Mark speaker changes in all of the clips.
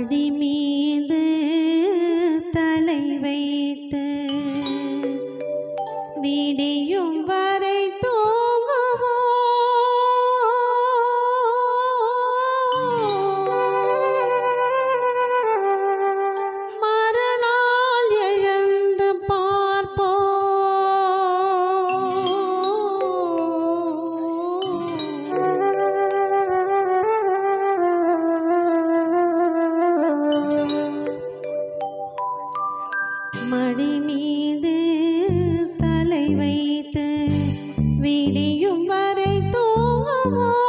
Speaker 1: மடி மீது தலை வைத்து விடியும் வரை தூங்குவோம். மறுநாள் எழுந்து பார்ப்போம். மடி மீது தலை வைத்து விடியும் வரை தூங்குவோம்.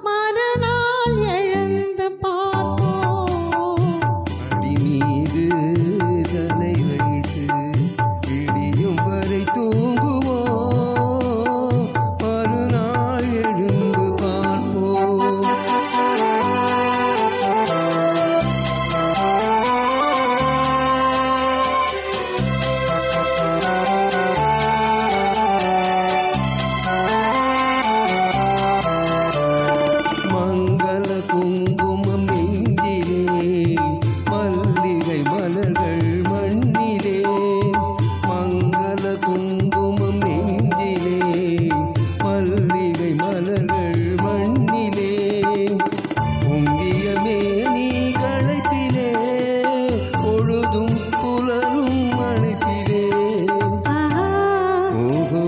Speaker 1: மறுநாள் எழுந்து பார்ப்போம்.
Speaker 2: மடி மீது தலை வைத்து விடியும் வரை தூங்குவோம். மறுநாள் எழுந்து பார்ப்போம். மங்கள குங்குமம் நெஞ்சிலே, மல்லிகை மலர்கள் மண்ணிலே. மங்கள குங்குமம் நெஞ்சிலே, மல்லிகை மலர்கள் மண்ணிலே. பொங்கிய மேனி களைப்பிலே, பொழுதும் புலரும் அழைப்பிலே. ஓஹோ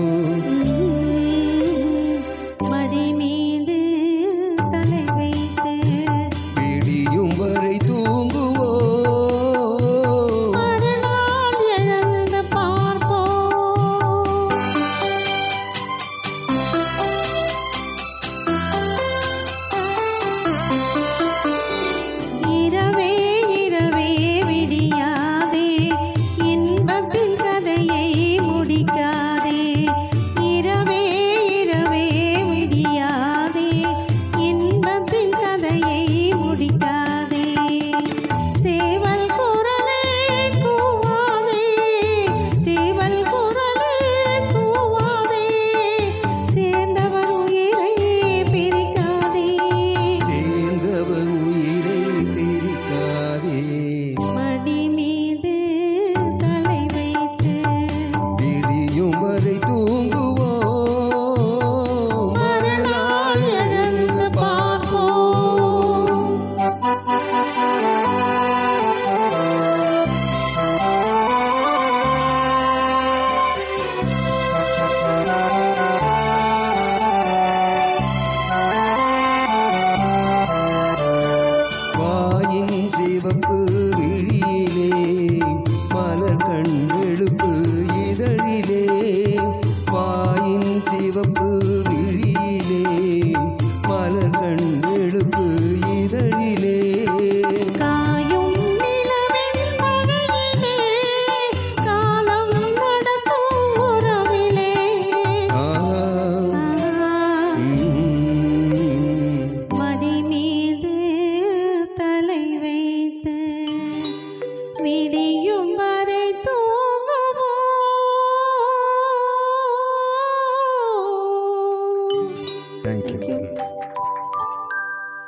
Speaker 1: மடி மீது தலை வைத்து
Speaker 2: விடியும் வரை தூங்குவோம்.
Speaker 1: மறுநாள் எழுந்து பார்ப்போம். இரவே இரவே விடியாதே, இன்பத்தின் கதையை முடிக்காதே. இரவே இரவே விடியாதே, இன்பத்தின் கதையை முடிக்காதே. சேவல் குரலே கூவாதே, சேவல் குரலே கூவாதே. சேர்ந்தவர் உயிரை பிரிக்காதே.
Speaker 2: சேர்ந்தவர் உயிரை பிரிக்காதே.
Speaker 1: மடி மீது தலை வைத்து
Speaker 2: விடியும் வரை தூங்குவோம்.
Speaker 1: மறுநாள் எழுந்து பார்ப்போம்.
Speaker 2: வாயின் சிவப்பு விழியிலே, மலர் கண்டெழுப்பு இதழிலே. வாயின் சிவப்பு விழியிலே, மலர் கண்டெழுப்பு இதழிலே.
Speaker 1: காயும் நிலவின் மழையிலே, காலம் நடக்கும் உறவிலே.
Speaker 2: ஆஹா.
Speaker 1: மடி மீது தலை வைத்து விடியும் வரை தூங்குவோம்.
Speaker 2: Thank you.